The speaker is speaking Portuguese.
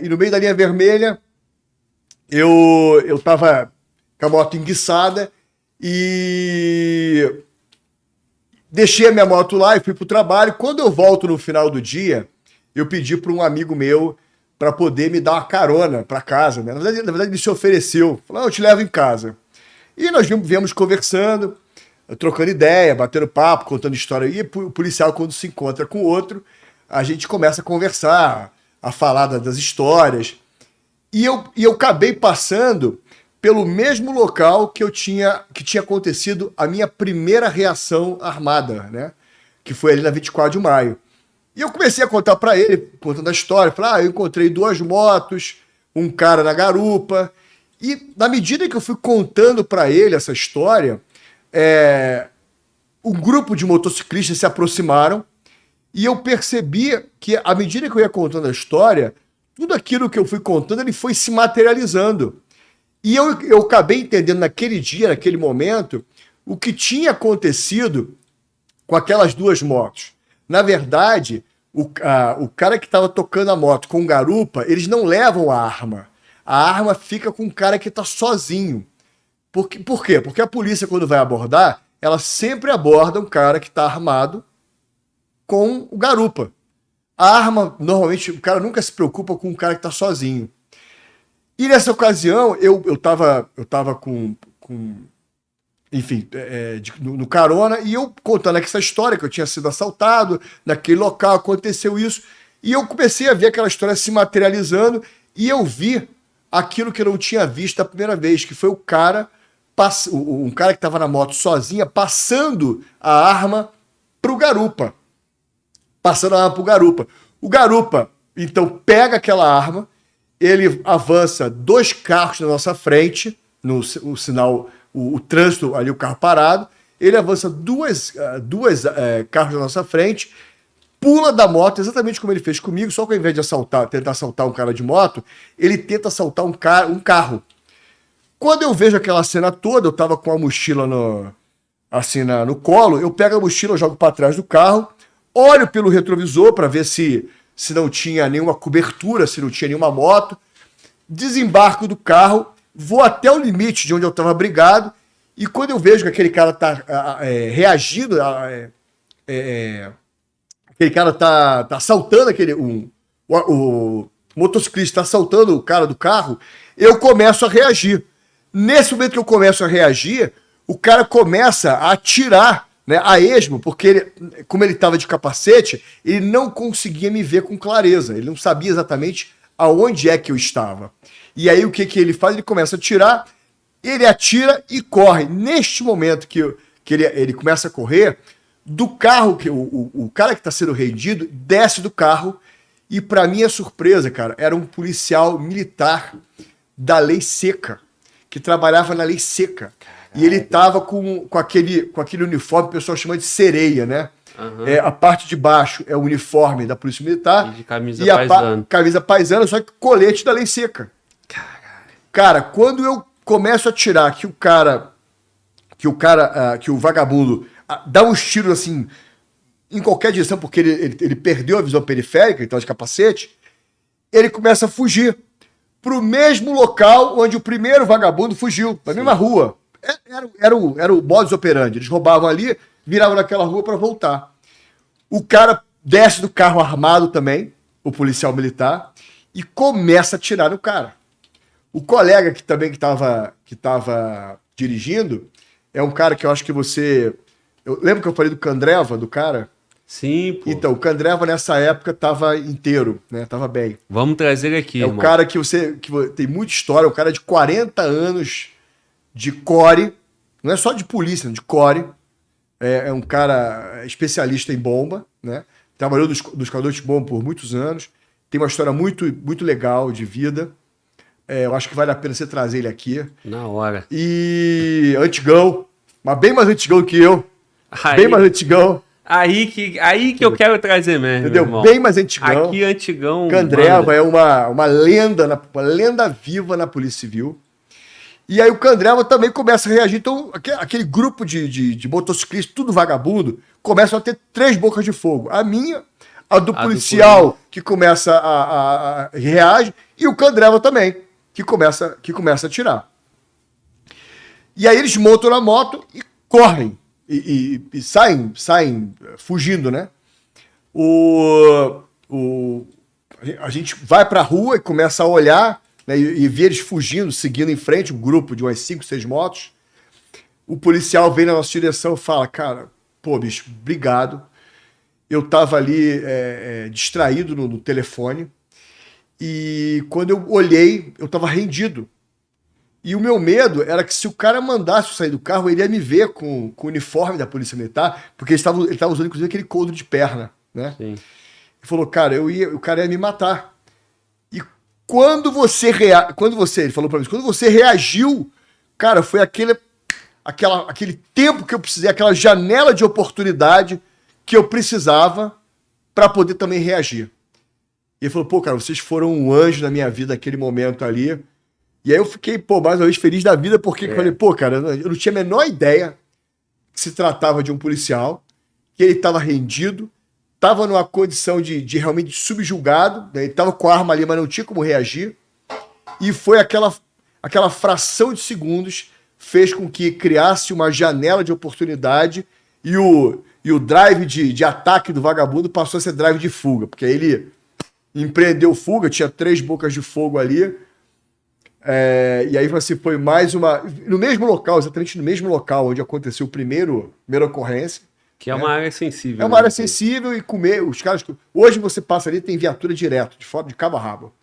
E no meio da linha vermelha, eu tava com a moto enguiçada e deixei a minha moto lá e fui pro trabalho. Quando eu volto no final do dia, eu pedi para um amigo meu para poder me dar uma carona para casa, né? Na verdade, ele se ofereceu. Falou, eu te levo em casa. E nós viemos conversando, trocando ideia, batendo papo, contando história. E o policial, quando se encontra com o outro, a gente começa a conversar, a falar das histórias. E eu acabei passando pelo mesmo local que tinha acontecido a minha primeira reação armada, né? Que foi ali na 24 de maio. E eu comecei a contar para ele, contando a história. Falei, eu encontrei 2 motos, um cara na garupa. E na medida que eu fui contando para ele essa história, um grupo de motociclistas se aproximaram e eu percebi que, à medida que eu ia contando a história, tudo aquilo que eu fui contando, ele foi se materializando. E eu acabei entendendo naquele dia, naquele momento, o que tinha acontecido com aquelas 2 motos. Na verdade, o cara que estava tocando a moto com garupa, eles não levam a arma. A arma fica com o cara que está sozinho. Por quê? Porque a polícia, quando vai abordar, ela sempre aborda um cara que está armado com o garupa. A arma, normalmente, o cara nunca se preocupa com o cara que está sozinho. E nessa ocasião, eu tava com enfim, no carona, e eu contando aqui essa história, que eu tinha sido assaltado, naquele local aconteceu isso, e eu comecei a ver aquela história se materializando, e eu vi aquilo que eu não tinha visto a primeira vez, que foi um cara que estava na moto sozinha, passando a arma pro garupa. Passando a arma pro garupa. O garupa, então, pega aquela arma, ele avança 2 carros na nossa frente, no sinal, o trânsito ali, o carro parado, ele avança 2 carros na nossa frente, pula da moto, exatamente como ele fez comigo, só que ao invés de tentar assaltar um cara de moto, ele tenta assaltar um carro. Quando eu vejo aquela cena toda, eu tava com a mochila no colo, eu pego a mochila, jogo para trás do carro, olho pelo retrovisor para ver se não tinha nenhuma cobertura, se não tinha nenhuma moto, desembarco do carro, vou até o limite de onde eu estava abrigado, e quando eu vejo que aquele cara está reagindo, aquele cara está assaltando o motociclista está assaltando o cara do carro, eu começo a reagir. Nesse momento que eu começo a reagir, o cara começa a atirar, né, a esmo, porque como ele estava de capacete, ele não conseguia me ver com clareza, ele não sabia exatamente aonde é que eu estava. E aí o que ele faz? Ele começa a atirar, ele atira e corre. Neste momento que ele começa a correr, do carro, o cara que está sendo rendido desce do carro e, para minha surpresa, cara, era um policial militar da Lei Seca, que trabalhava na Lei Seca. Caralho. E ele tava com aquele uniforme que o pessoal chama de sereia, né? Uhum. A parte de baixo é o uniforme da Polícia Militar. E de camisa paisana. Camisa paisana, só que colete da Lei Seca. Caralho. Cara, quando eu começo a tirar que o vagabundo dá uns tiros assim em qualquer direção, porque ele perdeu a visão periférica, então de capacete, ele começa a fugir pro mesmo local onde o primeiro vagabundo fugiu, pra mesma rua. Era o modus operandi. Eles roubavam ali, viravam naquela rua para voltar. O cara desce do carro armado também, o policial militar, e começa a atirar no cara. O colega que estava dirigindo é um cara que eu acho que você... Lembra que eu falei do Candreva, do cara? Sim, pô. Então, o Candreva nessa época tava inteiro, né? Tava bem. Vamos trazer ele aqui, irmão. Um cara que tem muita história, um cara de 40 anos de core, não é só de polícia, de core. É um cara especialista em bomba, né? Trabalhou nos calores de bomba por muitos anos. Tem uma história muito, muito legal de vida. Eu acho que vale a pena você trazer ele aqui. Na hora. E antigão, mas bem mais antigão que eu. Bem mais antigão. Aí que eu quero trazer mesmo. Entendeu? Irmão. Bem mais antigão. Aqui antigão. Candreva é uma lenda viva na Polícia Civil. E aí o Candreva também começa a reagir. Então, aquele grupo de motociclistas, tudo vagabundo, começam a ter 3 bocas de fogo. A minha, a do policial que começa a reage, e o Candreva também, que começa a atirar. E aí eles montam na moto e correm, e saem fugindo, né? A gente vai pra rua e começa a olhar, né, e ver eles fugindo, seguindo em frente, um grupo de umas 5, 6 motos. O policial vem na nossa direção e fala, cara, pô, bicho, obrigado. Eu tava ali distraído no telefone, e quando eu olhei, eu tava rendido. E o meu medo era que se o cara mandasse eu sair do carro, ele ia me ver com o uniforme da Polícia Militar, porque ele tava usando, inclusive, aquele couro de perna, né? Sim. Ele falou, cara, o cara ia me matar. E quando você ele falou pra mim, quando você reagiu, cara, foi aquele tempo que eu precisei, aquela janela de oportunidade que eu precisava para poder também reagir. E ele falou, pô, cara, vocês foram um anjo na minha vida naquele momento ali. E aí eu fiquei, pô, mais uma vez feliz da vida, porque eu falei, pô, cara, eu não tinha a menor ideia que se tratava de um policial, que ele estava rendido, estava numa condição de realmente subjugado, né? Ele estava com a arma ali, mas não tinha como reagir. E foi aquela fração de segundos fez com que criasse uma janela de oportunidade e o drive de ataque do vagabundo passou a ser drive de fuga, porque aí ele empreendeu fuga, tinha 3 bocas de fogo ali. E aí assim, foi mais uma... No mesmo local, exatamente no mesmo local onde aconteceu a primeira ocorrência. Que é uma área sensível. É uma área sensível e comer... Os caras... Hoje você passa ali, tem viatura direto, de cabo a rabo.